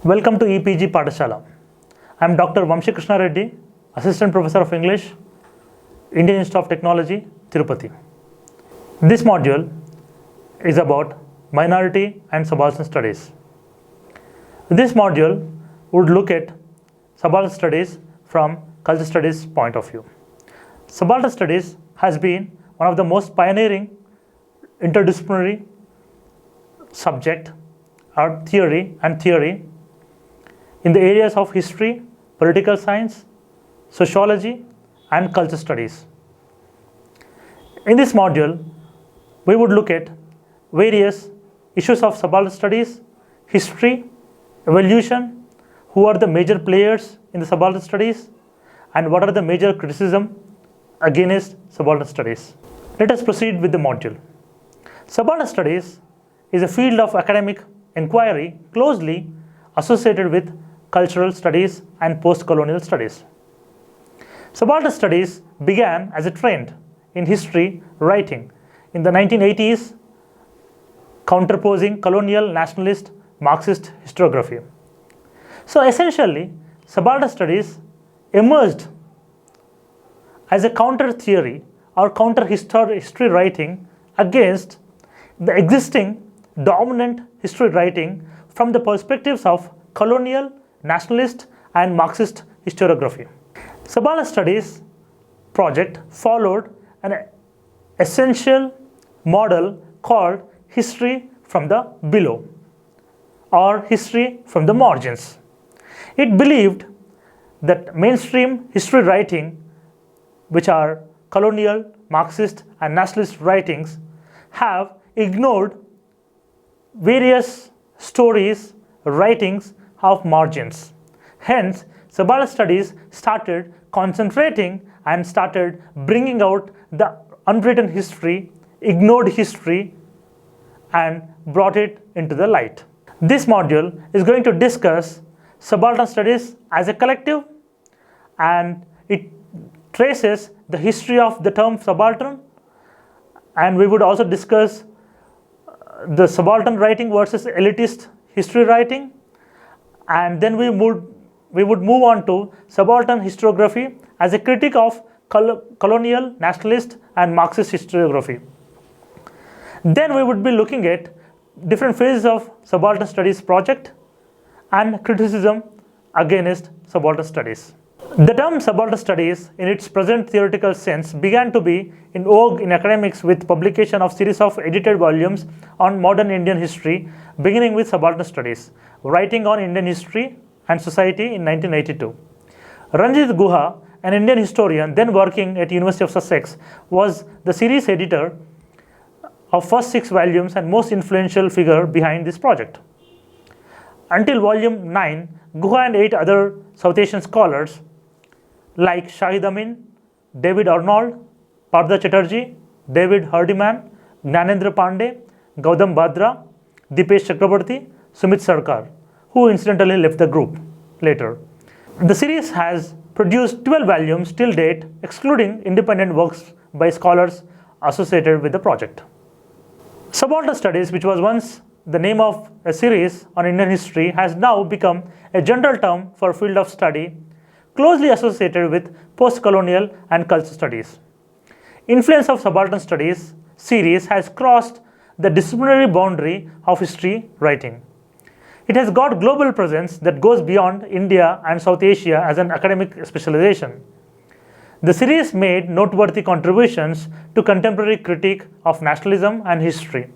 Welcome to EPG Padashala. I am Dr. Vamshi Krishna Reddy, Assistant Professor of English, Indian Institute of Technology, Tirupati. This module is about minority and subaltern studies. This module would look at subaltern studies from culture studies point of view. Subaltern studies has been one of the most pioneering interdisciplinary subject or theory in the areas of history, political science, sociology, and culture studies. In this module, we would look at various issues of subaltern studies, history, evolution, who are the major players in the subaltern studies, and what are the major criticism against subaltern studies. Let us proceed with the module. Subaltern studies is a field of academic inquiry closely associated with cultural studies and post-colonial studies. Subaltern studies began as a trend in history writing in the 1980s, counterposing colonial nationalist Marxist historiography. So essentially, subaltern studies emerged as a counter theory or counter history writing against the existing dominant history writing from the perspectives of colonial, nationalist, and Marxist historiography. Subaltern Studies project followed an essential model called history from the below or history from the margins. It believed that mainstream history writing, which are colonial, Marxist, and nationalist writings, have ignored various stories, writings of margins. Hence, subaltern studies started concentrating and started bringing out the unwritten history, ignored history, and brought it into the light. This module is going to discuss subaltern studies as a collective, and it traces the history of the term subaltern, and we would also discuss the subaltern writing versus elitist history writing, and then we would move on to subaltern historiography as a critique of colonial, nationalist, and Marxist historiography. Then we would be looking at different phases of subaltern studies project and criticism against subaltern studies. The term subaltern studies in its present theoretical sense began to be in vogue in academics with publication of series of edited volumes on modern Indian history, beginning with subaltern studies, writing on Indian history and society in 1982. Ranjit Guha, an Indian historian then working at University of Sussex, was the series editor of first 6 volumes and most influential figure behind this project. Until volume 9, Guha and 8 other South Asian scholars like Shahid Amin, David Arnold, Partha Chatterjee, David Hardiman, Gnanendra Pandey, Gautam Bhadra, Dipesh Chakraborty, Sumit Sarkar, who incidentally left the group later. The series has produced 12 volumes till date, excluding independent works by scholars associated with the project. Subaltern Studies, which was once the name of a series on Indian history, has now become a general term for a field of study closely associated with post-colonial and culture studies. Influence of Subaltern Studies series has crossed the disciplinary boundary of history writing. It has got global presence that goes beyond India and South Asia as an academic specialization. The series made noteworthy contributions to contemporary critique of nationalism and history,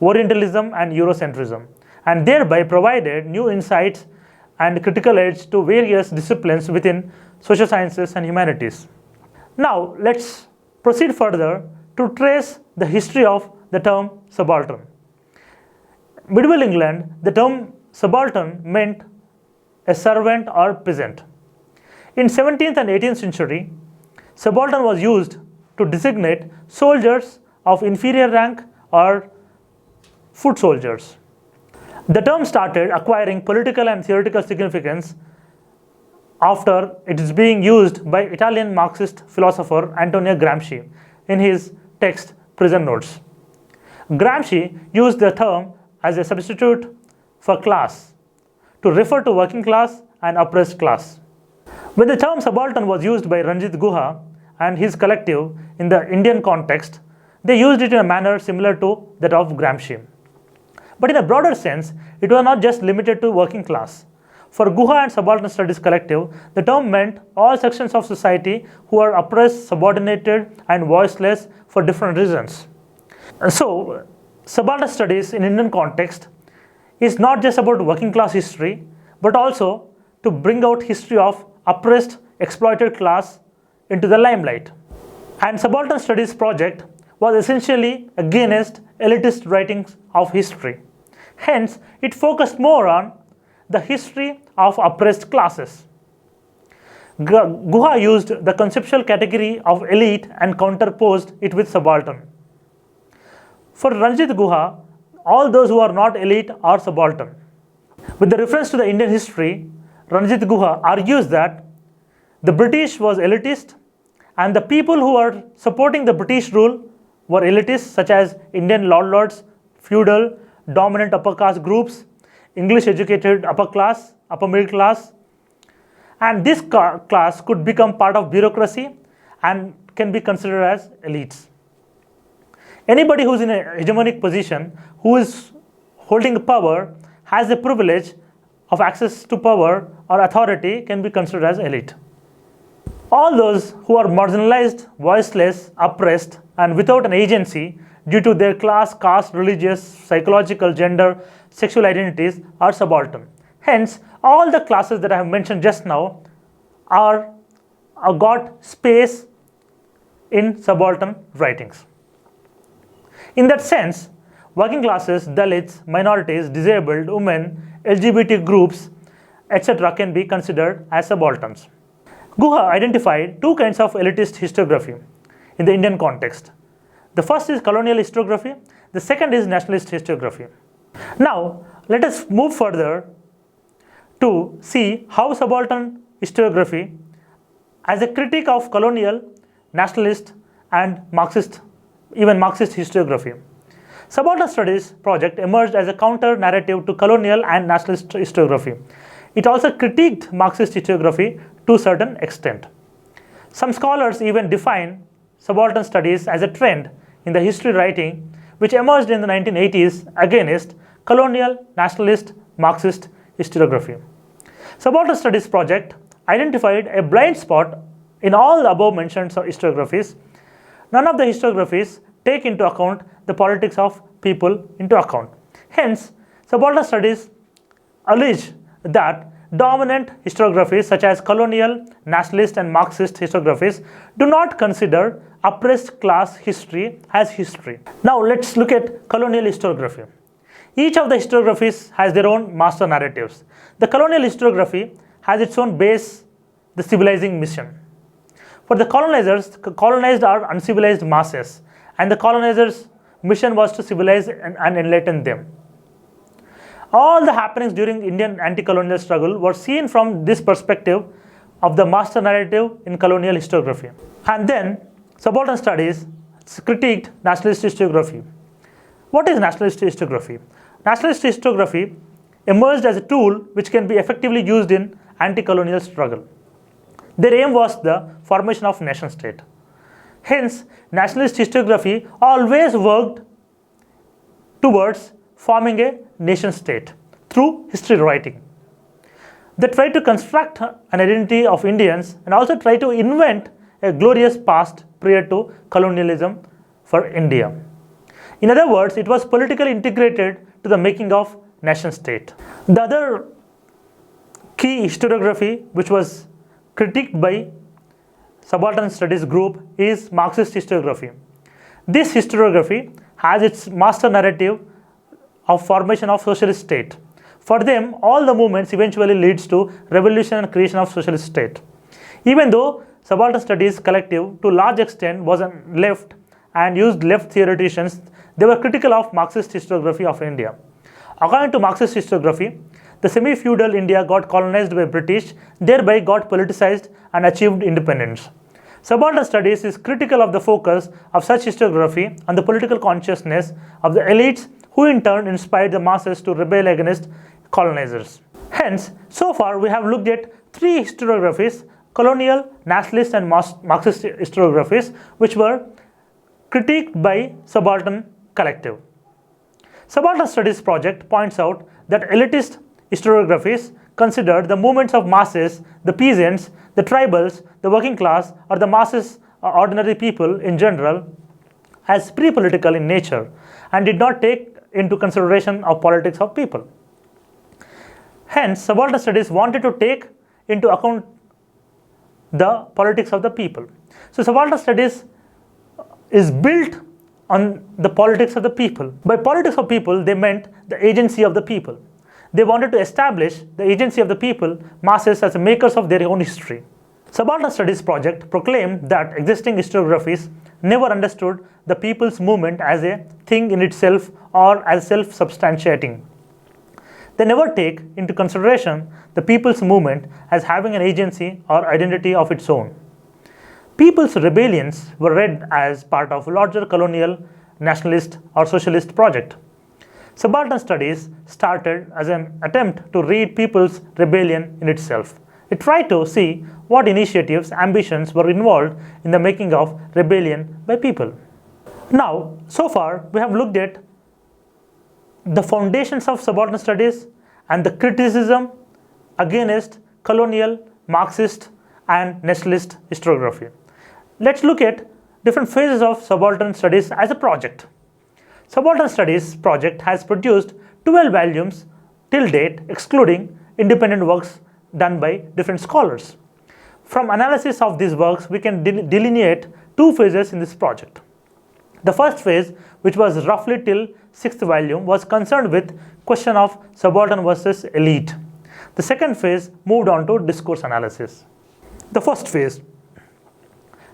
Orientalism and Eurocentrism, and thereby provided new insights and critical edge to various disciplines within social sciences and humanities. Now, let's proceed further to trace the history of the term subaltern. Medieval England, the term subaltern meant a servant or peasant. In 17th and 18th century, subaltern was used to designate soldiers of inferior rank or foot soldiers. The term started acquiring political and theoretical significance after it is being used by Italian Marxist philosopher Antonio Gramsci in his text Prison Notes. Gramsci used the term as a substitute for class to refer to working class and oppressed class. When the term subaltern was used by Ranjit Guha and his collective in the Indian context, they used it in a manner similar to that of Gramsci. But in a broader sense, it was not just limited to working class. For Guha and Subaltern Studies Collective, the term meant all sections of society who are oppressed, subordinated, and voiceless for different reasons. So, Subaltern Studies in Indian context is not just about working class history, but also to bring out history of oppressed, exploited class into the limelight. And Subaltern Studies Project was essentially against elitist writings of history. Hence, it focused more on the history of oppressed classes. Guha used the conceptual category of elite and counterposed it with subaltern. For Ranjit Guha, all those who are not elite are subaltern. With the reference to the Indian history, Ranjit Guha argues that the British was elitist and the people who are supporting the British rule were elitists such as Indian landlords, feudal, dominant upper caste groups, English educated upper class, upper middle class, and this class could become part of bureaucracy and can be considered as elites. Anybody who is in a hegemonic position, who is holding power, has the privilege of access to power or authority, can be considered as elite. All those who are marginalized, voiceless, oppressed, and without an agency due to their class, caste, religious, psychological, gender, sexual identities are subaltern. Hence, all the classes that I have mentioned just now are got space in subaltern writings. In that sense, working classes, Dalits, minorities, disabled, women, LGBT groups, etc. can be considered as subalterns. Guha identified two kinds of elitist historiography in the Indian context. The first is colonial historiography, the second is nationalist historiography. Now, let us move further to see how subaltern historiography as a critique of colonial, nationalist, and Marxist, even Marxist historiography. Subaltern Studies Project emerged as a counter-narrative to colonial and nationalist historiography. It also critiqued Marxist historiography to a certain extent. Some scholars even define subaltern studies as a trend in the history writing which emerged in the 1980s against colonial, nationalist, Marxist historiography. Subaltern Studies Project identified a blind spot in all the above mentioned historiographies. None of the historiographies take into account the politics of people into account. Hence, subaltern studies allege that dominant historiographies such as colonial, nationalist, and Marxist historiographies do not consider oppressed class history as history. Now let's look at colonial historiography. Each of the historiographies has their own master narratives. The colonial historiography has its own base, the civilizing mission. For the colonizers, colonized are uncivilized masses, and the colonizers' mission was to civilize and enlighten them. All the happenings during Indian anti-colonial struggle were seen from this perspective of the master narrative in colonial historiography. And then, subaltern studies critiqued nationalist historiography. What is nationalist historiography? Nationalist historiography emerged as a tool which can be effectively used in anti-colonial struggle. Their aim was the formation of nation state. Hence, nationalist historiography always worked towards forming a nation state through history writing. They tried to construct an identity of Indians and also try to invent a glorious past prior to colonialism for India. In other words, it was politically integrated to the making of nation state. The other key historiography which was critiqued by Subaltern Studies group is Marxist historiography. This historiography has its master narrative of formation of socialist state. For them, all the movements eventually leads to revolution and creation of socialist state. Even though Subaltern Studies Collective to large extent was on left and used left theoreticians, they were critical of Marxist historiography of India. According to Marxist historiography, the semi-feudal India got colonized by British, thereby got politicized and achieved independence. Subaltern Studies is critical of the focus of such historiography on the political consciousness of the elites who in turn inspired the masses to rebel against colonizers. Hence, so far we have looked at three historiographies: colonial, nationalist and Marxist historiographies, which were critiqued by Subaltern Collective. Subaltern Studies Project points out that elitist historiographies considered the movements of masses, the peasants, the tribals, the working class, or the masses, ordinary people in general, as pre-political in nature and did not take into consideration of politics of people. Hence, Subaltern Studies wanted to take into account the politics of the people. So, Subaltern Studies is built on the politics of the people. By politics of people, they meant the agency of the people. They wanted to establish the agency of the people, masses, as makers of their own history. Subaltern Studies Project proclaimed that existing historiographies never understood the people's movement as a thing in itself or as self-substantiating. They never take into consideration the people's movement as having an agency or identity of its own. People's rebellions were read as part of a larger colonial, nationalist or socialist project. Subaltern Studies started as an attempt to read people's rebellion in itself. It tried to see what initiatives, ambitions were involved in the making of rebellion by people. Now, so far we have looked at the foundations of Subaltern Studies and the criticism against colonial, Marxist and nationalist historiography. Let's look at different phases of Subaltern Studies as a project. Subaltern Studies Project has produced 12 volumes till date, excluding independent works done by different scholars. From analysis of these works, we can delineate two phases in this project. The first phase, which was roughly till 6th volume, was concerned with question of subaltern versus elite. The second phase moved on to discourse analysis. The first phase.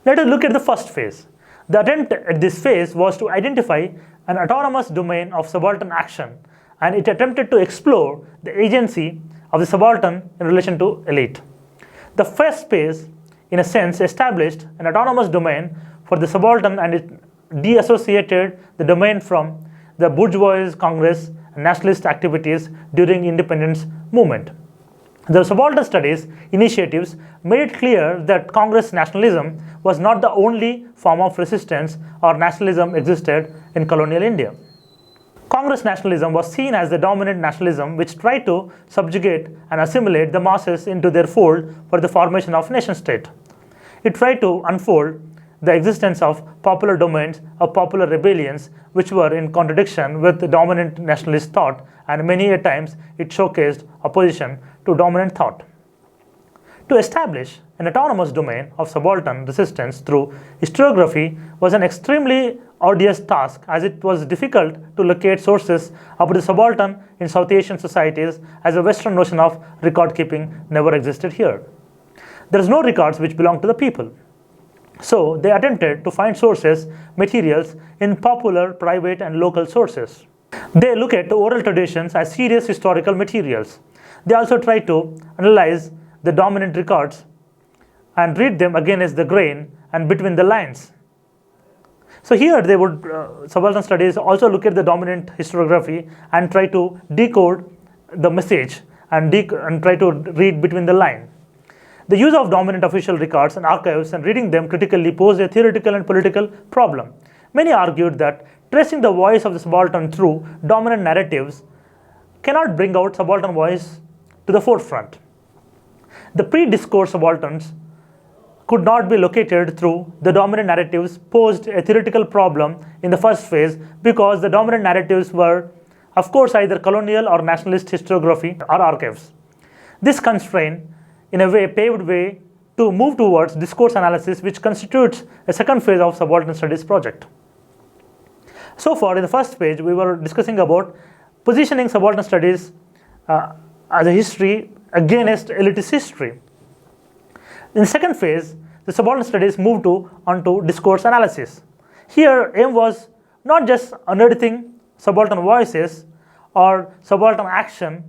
Let us look at the first phase. The attempt at this phase was to identify an autonomous domain of subaltern action, and it attempted to explore the agency of the subaltern in relation to elite. The first phase, in a sense, established an autonomous domain for the subaltern, and it deassociated the domain from the bourgeois Congress and nationalist activities during independence movement. The Subaltern Studies initiatives made it clear that Congress nationalism was not the only form of resistance or nationalism existed in colonial India. Congress nationalism was seen as the dominant nationalism which tried to subjugate and assimilate the masses into their fold for the formation of nation state. It tried to unfold the existence of popular domains of popular rebellions which were in contradiction with the dominant nationalist thought, and many a times it showcased opposition to dominant thought. To establish an autonomous domain of subaltern resistance through historiography was an extremely arduous task, as it was difficult to locate sources about the subaltern in South Asian societies, as a Western notion of record keeping never existed here. There is no records which belong to the people. So they attempted to find sources, materials in popular, private and local sources. They look at oral traditions as serious historical materials. They also try to analyze the dominant records and read them against the grain and between the lines. So here they would, Subaltern Studies also look at the dominant historiography and try to decode the message and try to read between the line. The use of dominant official records and archives and reading them critically posed a theoretical and political problem. Many argued that tracing the voice of the subaltern through dominant narratives cannot bring out subaltern voice to the forefront. The pre-discourse subalterns could not be located through the dominant narratives posed a theoretical problem in the first phase, because the dominant narratives were, of course, either colonial or nationalist historiography or archives. This constraint in a way paved way to move towards discourse analysis, which constitutes a second phase of Subaltern Studies project. So far, in the first page, we were discussing about positioning Subaltern Studies as a history against elitist history. In the second phase, the Subaltern Studies moved onto discourse analysis. Here, aim was not just unearthing subaltern voices or subaltern action,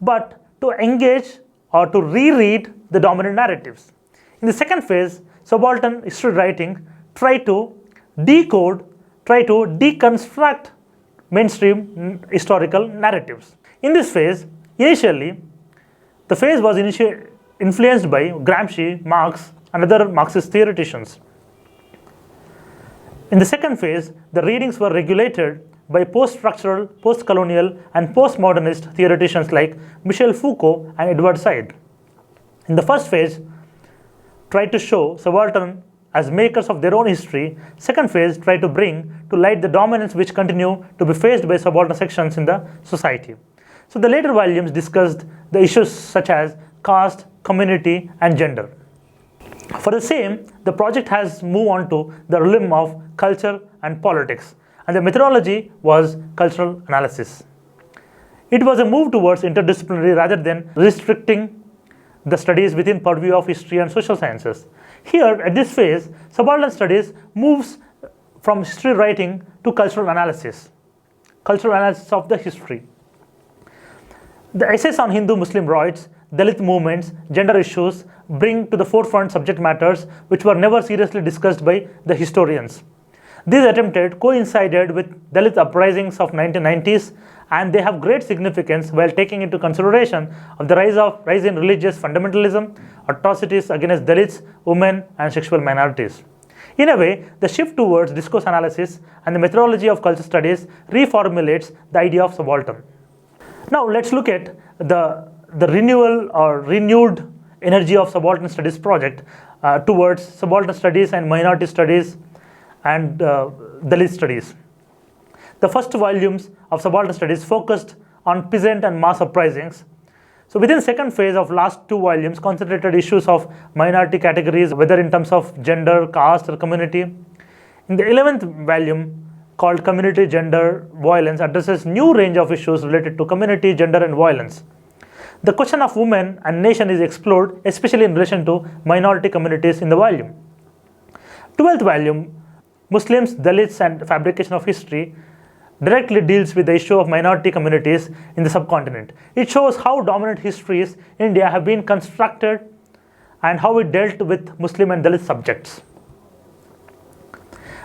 but to engage or to reread the dominant narratives. In the second phase, subaltern history writing tried to decode, try to deconstruct mainstream historical narratives. In this phase, Initially, the phase was influenced by Gramsci, Marx, and other Marxist theoreticians. In the second phase, the readings were regulated by post-structural, post-colonial, and post-modernist theoreticians like Michel Foucault and Edward Said. In the first phase, tried to show subaltern as makers of their own history. Second phase tried to bring to light the dominance which continue to be faced by subaltern sections in the society. So the later volumes discussed the issues such as caste, community, and gender. For the same, the project has moved on to the realm of culture and politics, and the methodology was cultural analysis. It was a move towards interdisciplinary rather than restricting the studies within purview of history and social sciences. Here, at this phase, subaltern studies moves from history writing to cultural analysis of the history. The essays on Hindu-Muslim rights, Dalit movements, gender issues bring to the forefront subject matters which were never seriously discussed by the historians. These attempts coincided with Dalit uprisings of 1990s, and they have great significance while taking into consideration of the rise in religious fundamentalism, atrocities against Dalits, women, and sexual minorities. In a way, the shift towards discourse analysis and the methodology of culture studies reformulates the idea of subaltern. Now let's look at the renewal or renewed energy of Subaltern Studies Project towards subaltern studies and minority studies and Dalit studies. The first volumes of Subaltern Studies focused on peasant and mass uprisings. So within second phase of last two volumes concentrated issues of minority categories, whether in terms of gender, caste, or community. In the 11th volume, called Community, Gender, Violence, addresses new range of issues related to community, gender, and violence. The question of women and nation is explored, especially in relation to minority communities in the volume. 12th volume, Muslims, Dalits, and Fabrication of History, directly deals with the issue of minority communities in the subcontinent. It shows how dominant histories in India have been constructed and how it dealt with Muslim and Dalit subjects.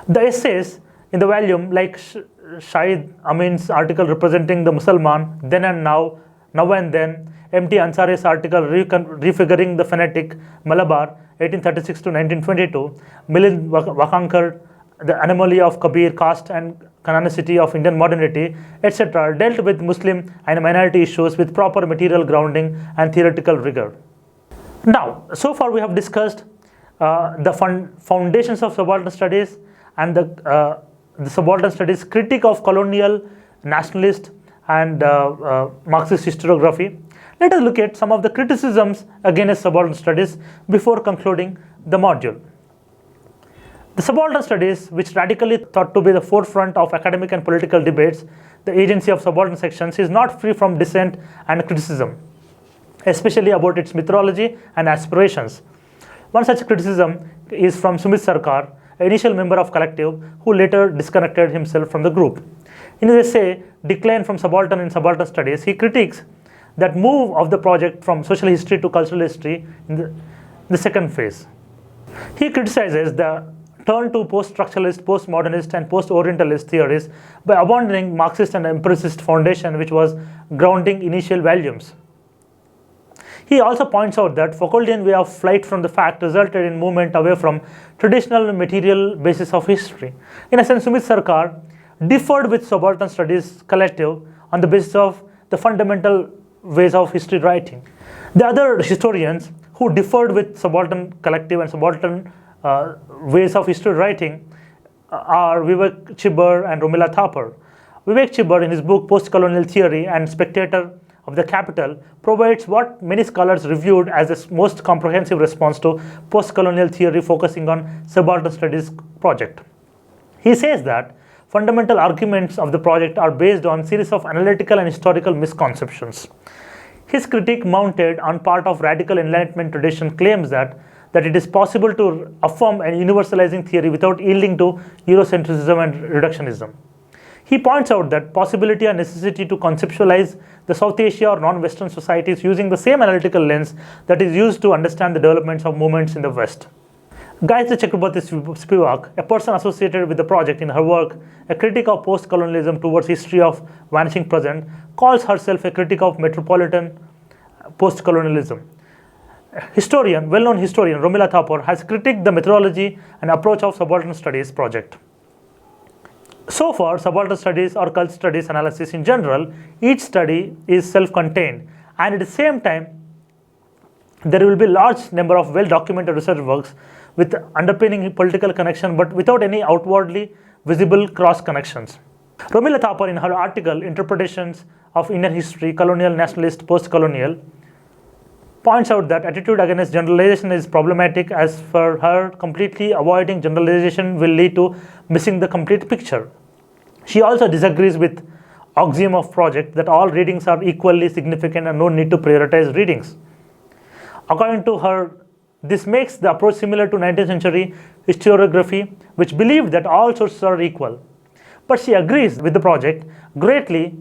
The essays in the volume, like Shahid Amin's article representing the Musalman, Then and Now, Now and Then, M.T. Ansari's article Refiguring the Phonetic, Malabar, 1836 to 1922, Milind Wakankar, The Anomaly of Kabir, Caste and Canonicity of Indian Modernity, etc., dealt with Muslim and minority issues with proper material grounding and theoretical rigor. Now, so far we have discussed the foundations of subaltern studies and the subaltern studies critique of colonial, nationalist, and Marxist historiography. Let us look at some of the criticisms against subaltern studies before concluding the module. The subaltern studies, which radically thought to be the forefront of academic and political debates, the agency of subaltern sections, is not free from dissent and criticism, especially about its methodology and aspirations. One such criticism is from Sumit Sarkar, an initial member of collective who later disconnected himself from the group. In his essay, Decline from Subaltern in Subaltern Studies, he critiques that move of the project from social history to cultural history in the second phase. He criticizes the turn to post-structuralist, post-modernist, and post-orientalist theories by abandoning Marxist and empiricist foundation which was grounding initial volumes. He also points out that Foucauldian way of flight from the fact resulted in movement away from traditional material basis of history. In a sense, Sumit Sarkar differed with Subaltern Studies Collective on the basis of the fundamental ways of history writing. The other historians who differed with Subaltern Collective and Subaltern ways of history writing are Vivek Chibber and Romila Thapar. Vivek Chibber, in his book Post-Colonial Theory and Spectator of the Capital, provides what many scholars reviewed as the most comprehensive response to post-colonial theory focusing on Subaltern Studies project. He says that fundamental arguments of the project are based on series of analytical and historical misconceptions. His critique, mounted on part of radical Enlightenment tradition, claims that it is possible to affirm a universalizing theory without yielding to Eurocentrism and reductionism. He points out that possibility and necessity to conceptualize the South Asia or non-Western societies using the same analytical lens that is used to understand the developments of movements in the West. Gayatri Chakraborty Spivak, a person associated with the project, in her work, A Critique of Post-Colonialism Towards History of Vanishing Present, calls herself a critic of metropolitan post-colonialism. Well-known historian Romila Thapar has critiqued the methodology and approach of Subaltern Studies Project. So far, Subaltern Studies or cult studies analysis in general, each study is self-contained, and at the same time, there will be large number of well-documented research works with underpinning political connection but without any outwardly visible cross-connections. Romila Thapar, in her article Interpretations of Indian History, Colonial, Nationalist, Post-Colonial, points out that attitude against generalization is problematic, as for her, completely avoiding generalization will lead to missing the complete picture. She also disagrees with axiom of project that all readings are equally significant and no need to prioritize readings. According to her, this makes the approach similar to 19th century historiography, which believed that all sources are equal. But she agrees with the project greatly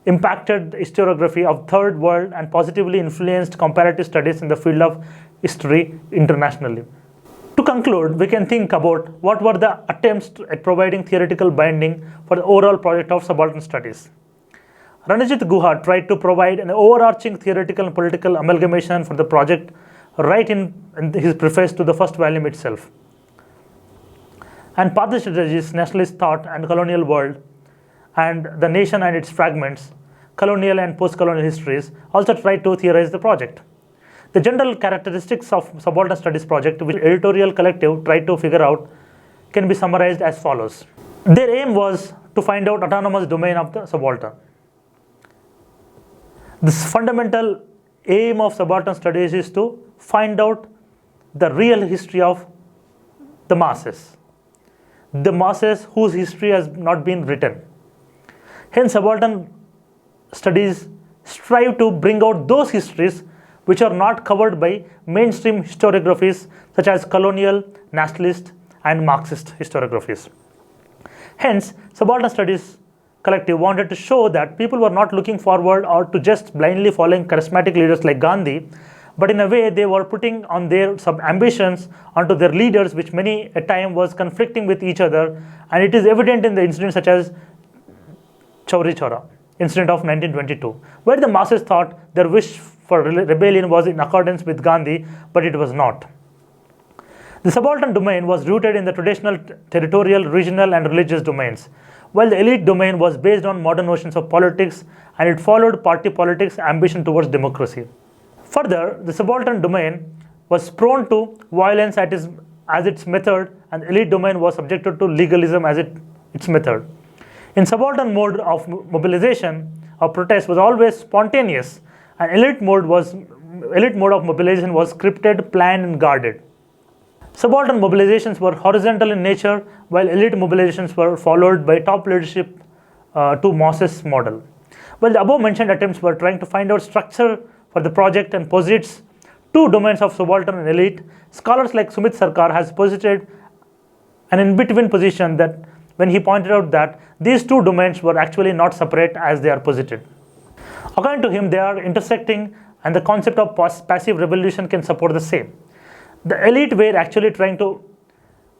impacted historiography of Third World and positively influenced comparative studies in the field of history internationally. To conclude, we can think about what were the attempts at providing theoretical binding for the overall project of Subaltern Studies. Ranajit Guha tried to provide an overarching theoretical and political amalgamation for the project right in his preface to the first volume itself. And Partha Chatterjee's Nationalist Thought and Colonial World and The Nation and Its Fragments, Colonial and Post-Colonial Histories also tried to theorize the project. The general characteristics of Subaltern Studies Project, which editorial collective tried to figure out, can be summarized as follows. Their aim was to find out autonomous domain of the subaltern. This fundamental aim of Subaltern Studies is to find out the real history of the masses whose history has not been written. Hence, Subaltern Studies strive to bring out those histories which are not covered by mainstream historiographies such as colonial, nationalist, and Marxist historiographies. Hence, Subaltern Studies Collective wanted to show that people were not looking forward or to just blindly following charismatic leaders like Gandhi, but in a way they were putting on their ambitions onto their leaders, which many a time was conflicting with each other, and it is evident in the incidents such as Chauri Chaura incident of 1922, where the masses thought their wish for rebellion was in accordance with Gandhi, but it was not. The subaltern domain was rooted in the traditional territorial, regional, and religious domains, while the elite domain was based on modern notions of politics, and it followed party politics' ambition towards democracy. Further, the subaltern domain was prone to violence as its method, and the elite domain was subjected to legalism as its method. In subaltern mode of mobilization or protest was always spontaneous, and elite mode of mobilization was scripted, planned, and guarded. Subaltern mobilizations were horizontal in nature, while elite mobilizations were followed by top leadership to Moses model. While the above mentioned attempts were trying to find out structure for the project and posits two domains of subaltern and elite, scholars like Sumit Sarkar has posited an in-between position that when he pointed out that these two domains were actually not separate as they are posited. According to him, they are intersecting, and the concept of passive revolution can support the same. The elite were actually trying to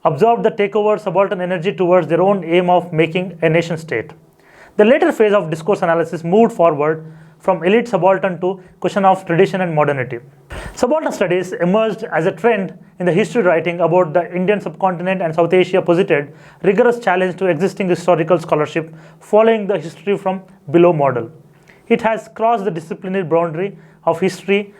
absorb the takeover subaltern energy towards their own aim of making a nation state. The later phase of discourse analysis moved forward from elite subaltern to question of tradition and modernity. Subaltern studies emerged as a trend in the history writing about the Indian subcontinent, and South Asia posited rigorous challenge to existing historical scholarship following the history from below model. It has crossed the disciplinary boundary of history,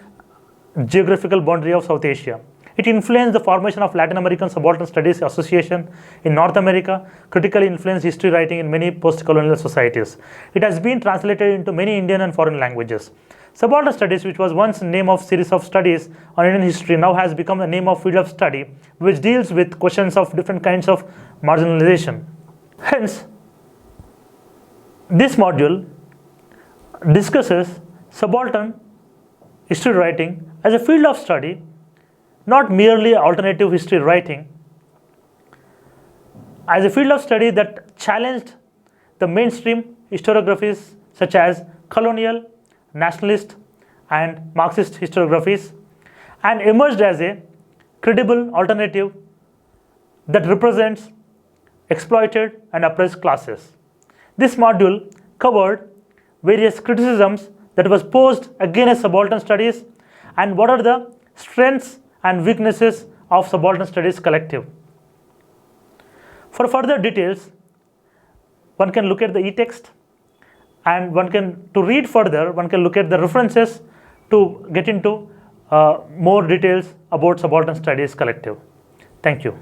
geographical boundary of South Asia. It influenced the formation of Latin American Subaltern Studies Association in North America, critically influenced history writing in many post-colonial societies. It has been translated into many Indian and foreign languages. Subaltern Studies, which was once the name of series of studies on Indian history, now has become the name of field of study, which deals with questions of different kinds of marginalization. Hence, this module discusses subaltern history writing as a field of study, not merely alternative history writing, as a field of study that challenged the mainstream historiographies such as colonial, nationalist, and Marxist historiographies, and emerged as a credible alternative that represents exploited and oppressed classes. This module covered various criticisms that was posed against subaltern studies and what are the strengths and weaknesses of subaltern studies collective. For further details, one can look at the e-text, and to read further, one can look at the references to get into more details about subaltern studies collective. Thank you.